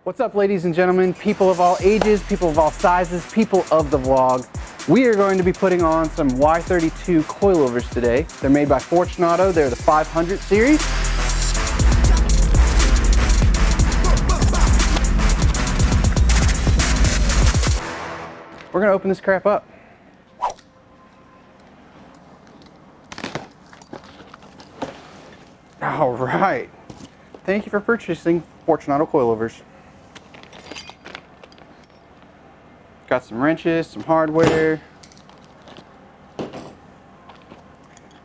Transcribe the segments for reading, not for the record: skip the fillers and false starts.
What's up, ladies and gentlemen, people of all ages, people of all sizes, people of the vlog. We are going to be putting on some Y32 coilovers today. They're made by Fortunato. They're the 500 series. We're gonna open this crap up. All right. Thank you for purchasing Fortunato coilovers. Got some wrenches, some hardware.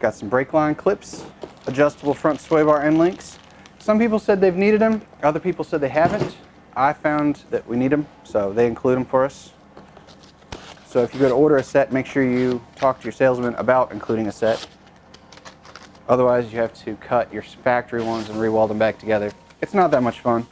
Got some brake line clips, adjustable front sway bar end links. Some people said they've needed them, other people said they haven't. I found that we need them, so they include them for us. So if you go to order a set, make sure you talk to your salesman about including a set. Otherwise, you have to cut your factory ones and re-weld them back together. It's not that much fun.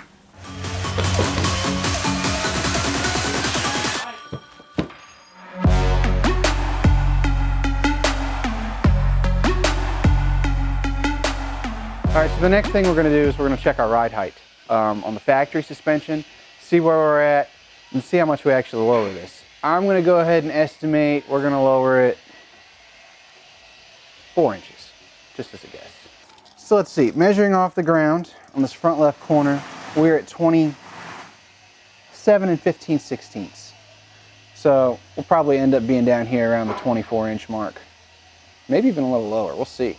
All right, so the next thing we're going to do is we're going to check our ride height on the factory suspension, see where we're at, and see how much we actually lower this. I'm going to go ahead and estimate we're going to lower it 4 inches, just as a guess. So let's see, measuring off the ground on this front left corner, we're at 27 and 15/16. So we'll probably end up being down here around the 24-inch mark. Maybe even a little lower, we'll see.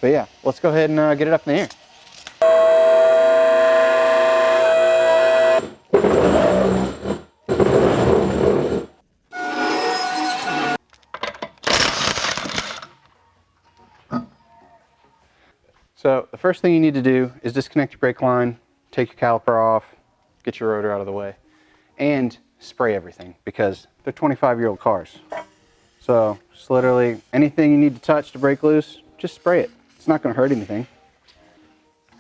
But yeah, let's go ahead and get it up in the air. So the first thing you need to do is disconnect your brake line, take your caliper off, get your rotor out of the way, and spray everything because they're 25-year-old cars. So just literally anything you need to touch to break loose, just spray it. It's not going to hurt anything.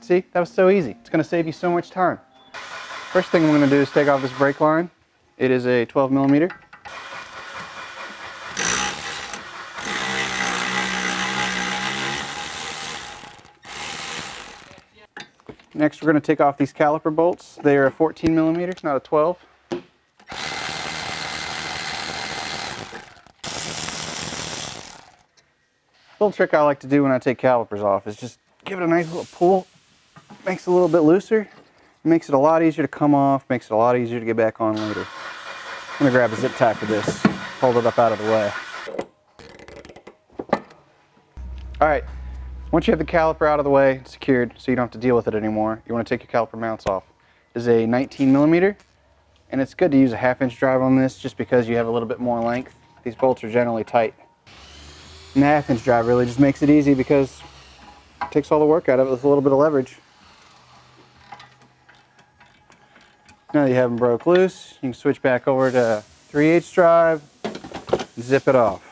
See, that was so easy. It's going to save you so much time. First thing I'm going to do is take off this brake line. It is a 12 millimeter. Next, we're going to take off these caliper bolts. They are a 14 millimeter, not a 12. Little trick I like to do when I take calipers off is just give it a nice little pull. Makes it a little bit looser. Makes it a lot easier to come off. Makes it a lot easier to get back on later. I'm going to grab a zip tie for this. Hold it up out of the way. Alright, once you have the caliper out of the way, it's secured, so you don't have to deal with it anymore, you want to take your caliper mounts off. This is a 19 millimeter, and it's good to use a 1/2 inch drive on this just because you have a little bit more length. These bolts are generally tight. And the 1/2 inch drive really just makes it easy because it takes all the work out of it with a little bit of leverage. Now that you have them broke loose, you can switch back over to 3/8 drive, zip it off.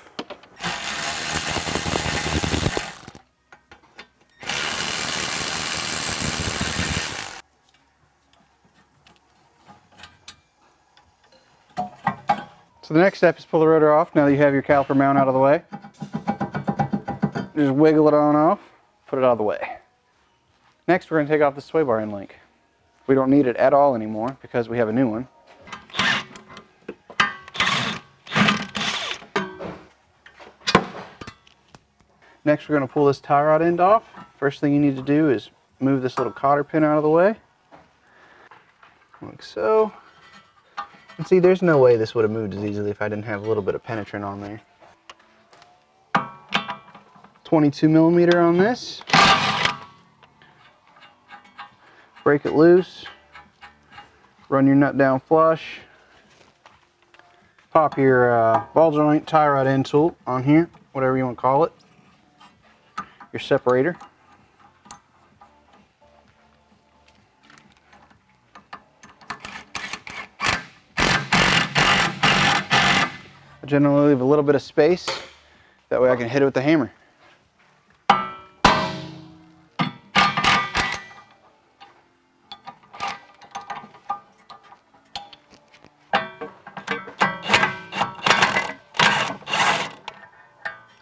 So the next step is pull the rotor off now that you have your caliper mount out of the way. Just wiggle it on off, put it out of the way. Next, we're going to take off the sway bar end link. We don't need it at all anymore because we have a new one. Next, we're going to pull this tie rod end off. First thing you need to do is move this little cotter pin out of the way. Like so. And see, there's no way this would have moved as easily if I didn't have a little bit of penetrant on there. 22 millimeter on this. Break it loose. Run your nut down flush. Pop your ball joint tie rod end tool on here, whatever you want to call it. Your separator. I generally leave a little bit of space, that way I can hit it with the hammer.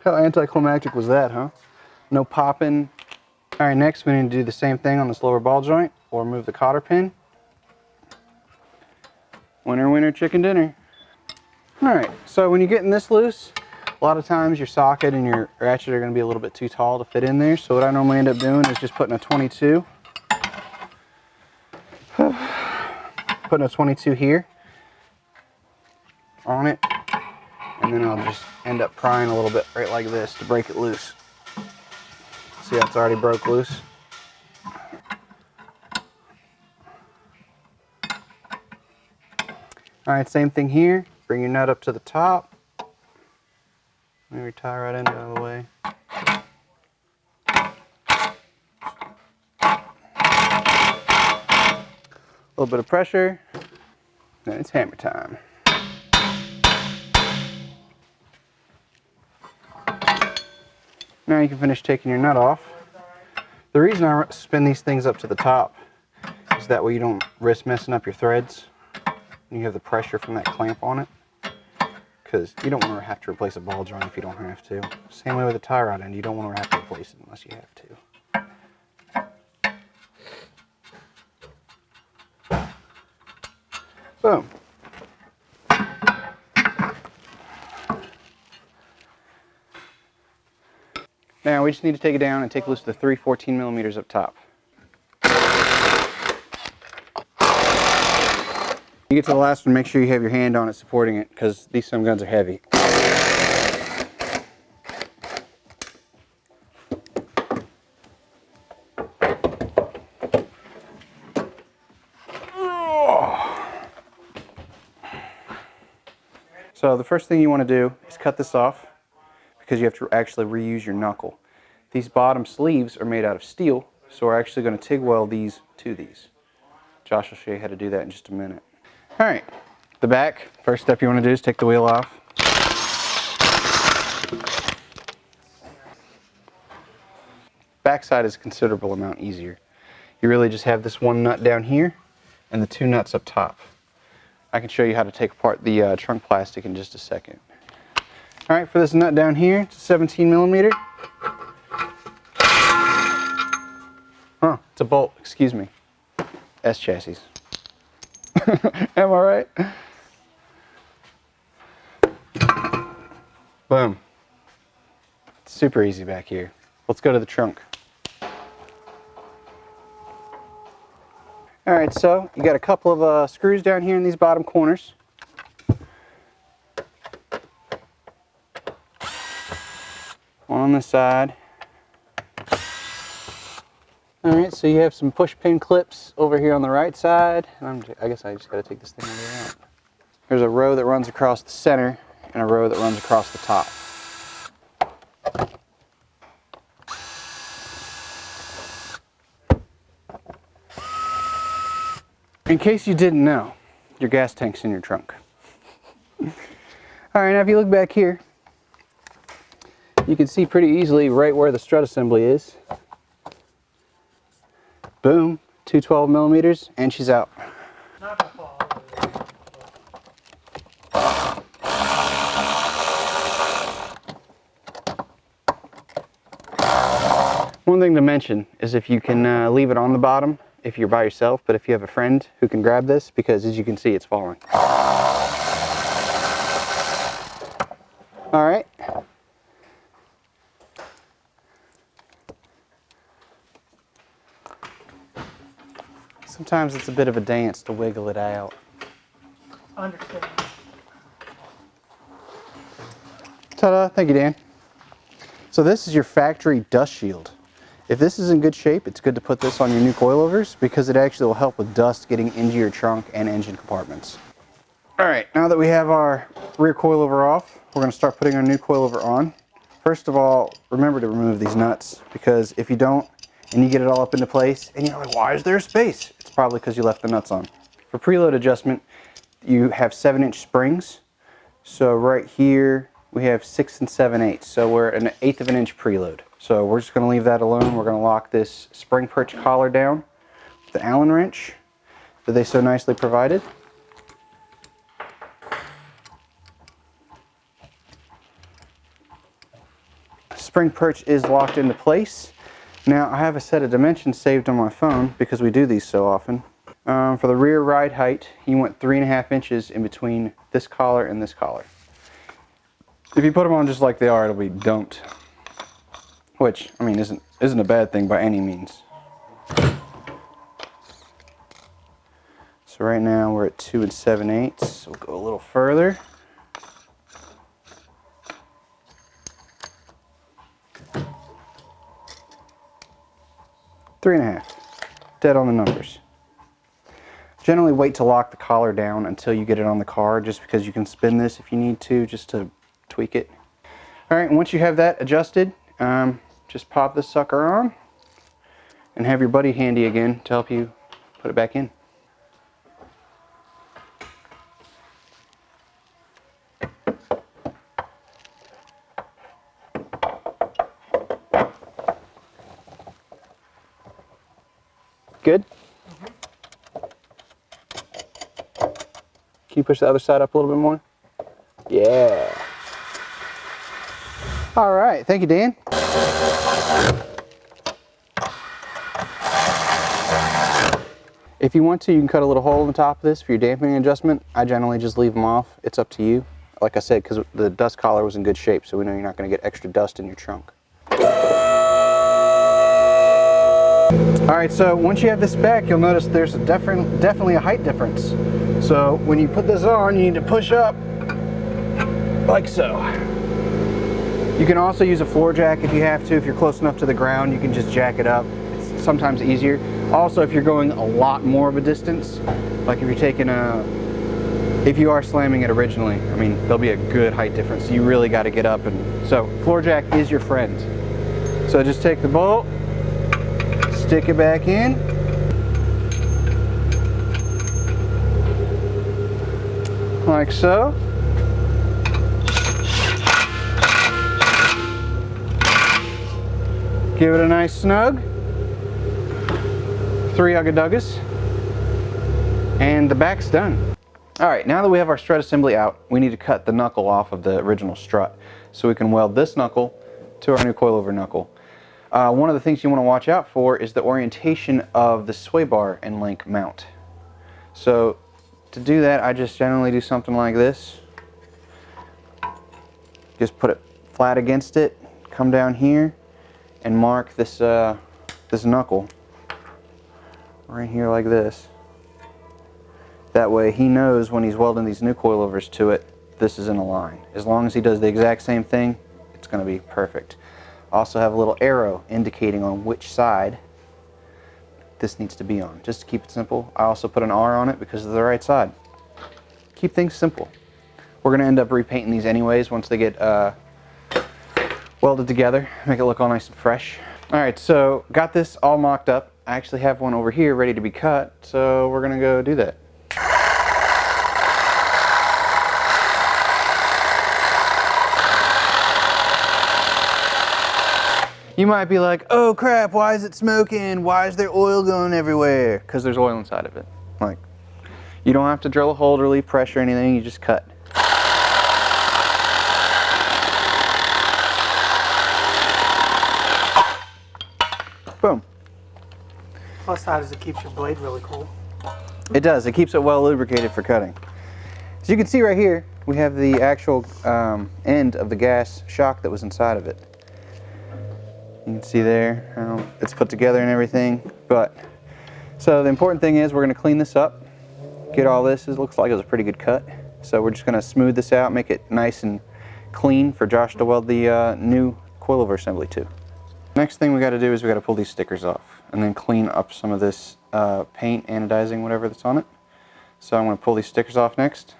How anticlimactic was that, huh? No popping. All right, next we need to do the same thing on this lower ball joint, or move the cotter pin. Winner, winner, chicken dinner. All right, so when you're getting this loose, a lot of times your socket and your ratchet are going to be a little bit too tall to fit in there. So what I normally end up doing is just putting a 22. Putting a 22 here on it. And then I'll just end up prying a little bit right like this to break it loose. See how it's already broke loose? Alright, same thing here. Bring your nut up to the top. Maybe tie right end out of the way. A little bit of pressure, then it's hammer time. Now you can finish taking your nut off. The reason I spin these things up to the top is that way you don't risk messing up your threads. You have the pressure from that clamp on it, because you don't want to have to replace a ball joint if you don't have to. Same way with the tie rod end, you don't want to have to replace it unless you have to. Boom. Now we just need to take it down and take loose the 3 14mm up top. You get to the last one, make sure you have your hand on it supporting it, because these some guns are heavy. So the first thing you want to do is cut this off, because you have to actually reuse your knuckle. These bottom sleeves are made out of steel, so we're actually going to TIG weld these to these. Josh will show you how to do that in just a minute. Alright, the back, first step you want to do is take the wheel off. Backside is a considerable amount easier. You really just have this one nut down here and the 2 nuts up top. I can show you how to take apart the trunk plastic in just a second. Alright, for this nut down here, it's a 17mm. It's a bolt, excuse me. S chassis. Am I right? Boom. It's super easy back here. Let's go to the trunk. Alright, so you got a couple of screws down here in these bottom corners. One on this side. Alright, so you have some push pin clips over here on the right side. And I guess I just got to take this thing over out. There's a row that runs across the center and a row that runs across the top. In case you didn't know, your gas tank's in your trunk. Alright, now if you look back here, you can see pretty easily right where the strut assembly is. Boom, 2 12mm, and she's out. One thing to mention is if you can leave it on the bottom if you're by yourself, but if you have a friend who can grab this, because as you can see, it's falling. All right. Sometimes it's a bit of a dance to wiggle it out. Understand. Ta-da, thank you, Dan. So this is your factory dust shield. If this is in good shape, it's good to put this on your new coilovers because it actually will help with dust getting into your trunk and engine compartments. All right, now that we have our rear coilover off, we're going to start putting our new coilover on. First of all, remember to remove these nuts, because if you don't and you get it all up into place and you're like, why is there space? It's probably because you left the nuts on. For preload adjustment, you have 7-inch springs. So right here we have 6 7/8, so we're an 1/8 of an inch preload. So we're just going to leave that alone. We're going to lock this spring perch collar down with the Allen wrench that they so nicely provided. Spring perch is locked into place. Now I have a set of dimensions saved on my phone because we do these so often. For the rear ride height, you want 3.5 inches in between this collar and this collar. If you put them on just like they are, it'll be dumped, which I mean isn't a bad thing by any means. So right now we're at 2 7/8. So we'll go a little further. Three and a half. Dead on the numbers. Generally wait to lock the collar down until you get it on the car, just because you can spin this if you need to, just to tweak it. Alright, and once you have that adjusted, just pop this sucker on and have your buddy handy again to help you put it back in. Good? Can you push the other side up a little bit more? Yeah. All right, thank you, Dan. If you want to, you can cut a little hole in the top of this for your dampening adjustment. I generally just leave them off. It's up to you. Like I said, because the dust collar was in good shape, so we know you're not going to get extra dust in your trunk. Alright, so once you have this back, you'll notice there's definitely a height difference. So when you put this on, you need to push up like so. You can also use a floor jack if you have to. If you're close enough to the ground, you can just jack it up. It's sometimes easier. Also, if you're going a lot more of a distance, like if you're taking if you are slamming it originally, I mean, there'll be a good height difference. You really got to get up, and so floor jack is your friend. So just take the bolt, stick it back in, like so. Give it a nice snug. 3 ugga-duggas. And the back's done. Alright, now that we have our strut assembly out, we need to cut the knuckle off of the original strut so we can weld this knuckle to our new coilover knuckle. One of the things you want to watch out for is the orientation of the sway bar and link mount. So to do that, I just generally do something like this. Just put it flat against it, come down here, and mark this this knuckle right here like this. That way he knows when he's welding these new coilovers to it, this is in a line. As long as he does the exact same thing, it's going to be perfect. Also have a little arrow indicating on which side this needs to be on, just to keep it simple. I also put an R on it because of the right side. Keep things simple. We're going to end up repainting these anyways once they get welded together, make it look all nice and fresh. Alright, so got this all mocked up. I actually have one over here ready to be cut, so we're going to go do that. You might be like, oh crap, why is it smoking? Why is there oil going everywhere? Because there's oil inside of it. Like, you don't have to drill a hole to relieve pressure or anything, you just cut. Boom. Plus side is it keeps your blade really cool. It does, it keeps it well lubricated for cutting. As you can see right here, we have the actual end of the gas shock that was inside of it. You can see there, it's put together and everything. But so the important thing is we're going to clean this up, get all this. It looks like it was a pretty good cut. So we're just going to smooth this out, make it nice and clean for Josh to weld the new coilover assembly to. Next thing we got to do is we got to pull these stickers off and then clean up some of this paint, anodizing, whatever that's on it. So I'm going to pull these stickers off next.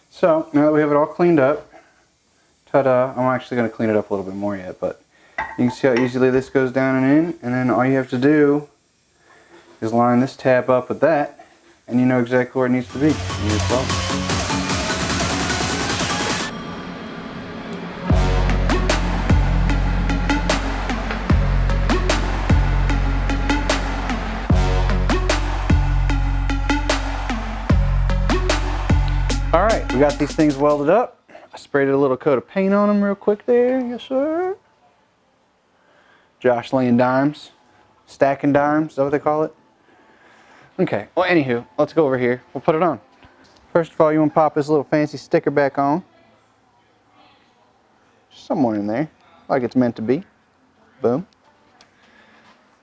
So now that we have it all cleaned up, ta-da, I'm actually going to clean it up a little bit more yet, but you can see how easily this goes down and in, and then all you have to do is line this tab up with that, and you know exactly where it needs to be. All right, we got these things welded up. I sprayed a little coat of paint on them real quick there, yes sir. Josh laying dimes, stacking dimes, is that what they call it? Okay, well anywho, let's go over here, we'll put it on. First of all, you want to pop this little fancy sticker back on. Somewhere in there, like it's meant to be. Boom.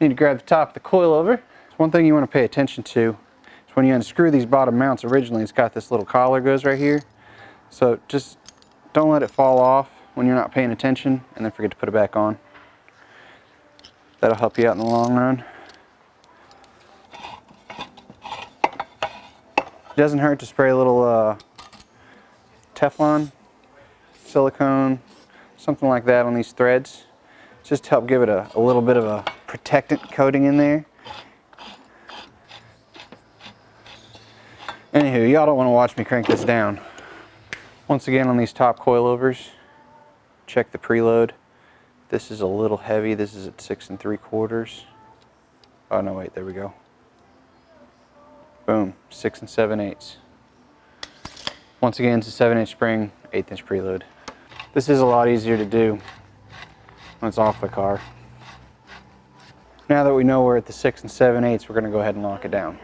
Need to grab the top of the coilover. One thing you want to pay attention to is when you unscrew these bottom mounts, originally it's got this little collar goes right here. So just don't let it fall off when you're not paying attention and then forget to put it back on. That'll help you out in the long run. It doesn't hurt to spray a little Teflon, silicone, something like that on these threads. Just to help give it a little bit of a protectant coating in there. Anywho, y'all don't want to watch me crank this down. Once again on these top coilovers, check the preload. This is a little heavy. This is at 6 3/4. Oh no, wait, there we go. Boom, 6 7/8. Once again, it's a 7-inch spring, 1/8-inch preload. This is a lot easier to do when it's off the car. Now that we know we're at the 6 7/8, we're going to go ahead and lock it down.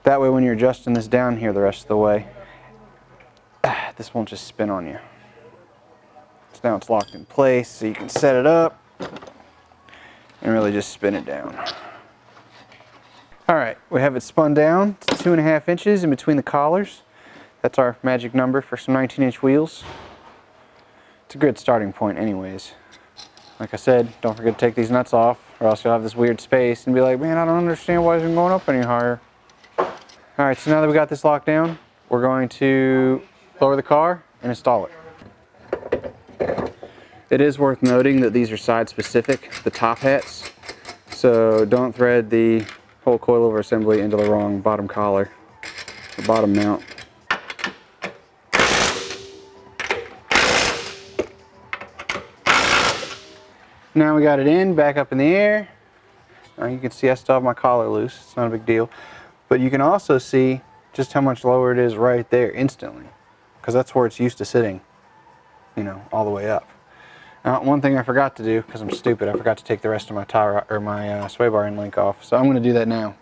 That way when you're adjusting this down here the rest of the way, this won't just spin on you. So now it's locked in place, so you can set it up and really just spin it down. Alright, we have it spun down to 2.5 inches in between the collars. That's our magic number for some 19-inch wheels. It's a good starting point anyways. Like I said, don't forget to take these nuts off or else you'll have this weird space and be like, man, I don't understand why it isn't going up any higher. Alright, so now that we got this locked down, we're going to lower the car and install it. It is worth noting that these are side specific, the top hats, so don't thread the whole coilover assembly into the wrong bottom collar, the bottom mount. Now we got it in, back up in the air. Now you can see I still have my collar loose, it's not a big deal. But you can also see just how much lower it is right there instantly, because that's where it's used to sitting, you know, all the way up. Now, one thing I forgot to do, because I'm stupid, I forgot to take the rest of my tire or my sway bar end link off, so I'm going to do that now.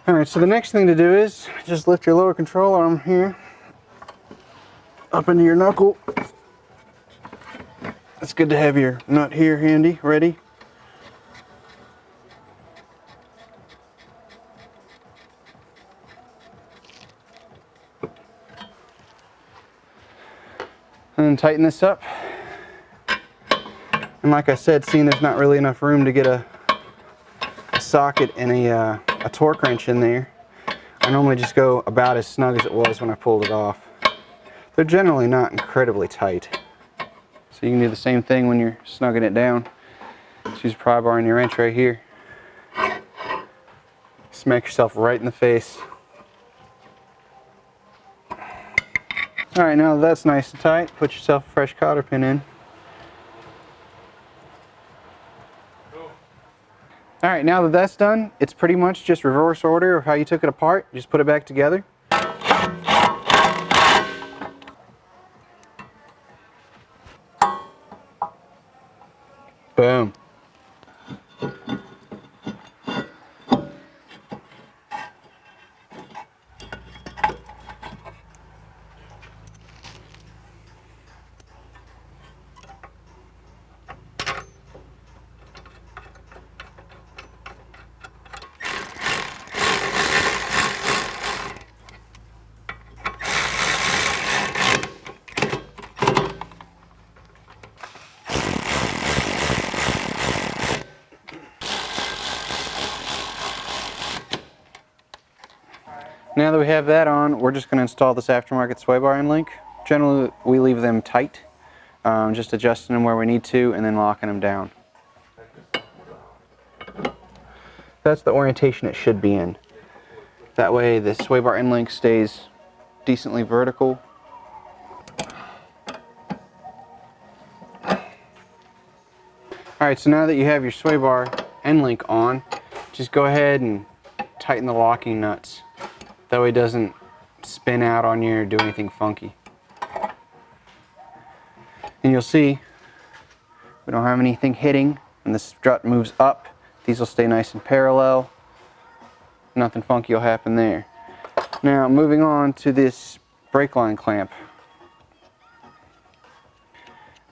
Alright, so the next thing to do is just lift your lower control arm here up into your knuckle. It's good to have your nut here handy, ready. And then tighten this up. And like I said, seeing there's not really enough room to get a socket and a torque wrench in there, I normally just go about as snug as it was when I pulled it off. They're generally not incredibly tight. So you can do the same thing when you're snugging it down. Just use a pry bar and your wrench right here. Smack yourself right in the face. Alright, now that that's nice and tight, put yourself a fresh cotter pin in. Alright, now that that's done, it's pretty much just reverse order of how you took it apart. Just put it back together. Boom. Now that we have that on, we're just going to install this aftermarket sway bar end link. Generally, we leave them tight, just adjusting them where we need to and then locking them down. That's the orientation it should be in. That way the sway bar end link stays decently vertical. Alright, so now that you have your sway bar end link on, just go ahead and tighten the locking nuts. That way it doesn't spin out on you or do anything funky. And you'll see we don't have anything hitting. When the strut moves up, these will stay nice and parallel. Nothing funky will happen there. Now moving on to this brake line clamp.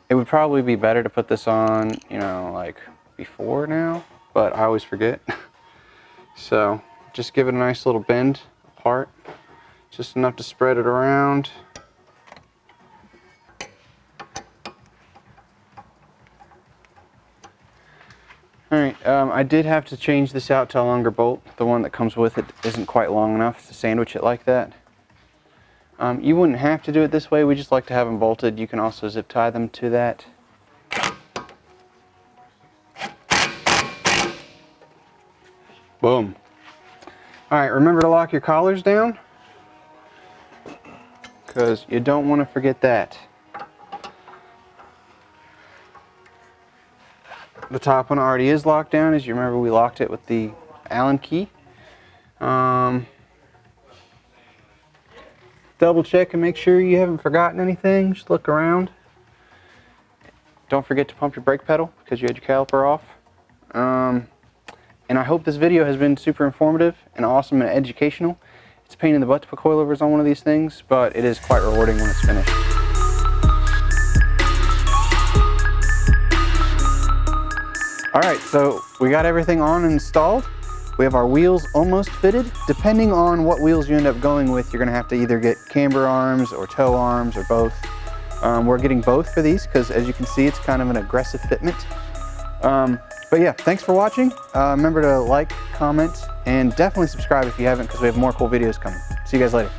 It would probably be better to put this on, you know, like before now, but I always forget. So just give it a nice little bend apart, just enough to spread it around. Alright, I did have to change this out to a longer bolt. The one that comes with it isn't quite long enough to sandwich it like that. You wouldn't have to do it this way, we just like to have them bolted. You can also zip tie them to that. Boom. Alright, remember to lock your collars down, because you don't want to forget that. The top one already is locked down. As you remember, we locked it with the Allen key. Double check and make sure you haven't forgotten anything. Just look around. Don't forget to pump your brake pedal because you had your caliper off. And I hope this video has been super informative and awesome and educational. It's a pain in the butt to put coilovers on one of these things, but it is quite rewarding when it's finished. Alright, so we got everything on and installed. We have our wheels almost fitted. Depending on what wheels you end up going with, you're going to have to either get camber arms or toe arms or both. We're getting both for these because, as you can see, it's kind of an aggressive fitment. But yeah, thanks for watching. Remember to like, comment, and definitely subscribe if you haven't, because we have more cool videos coming. See you guys later.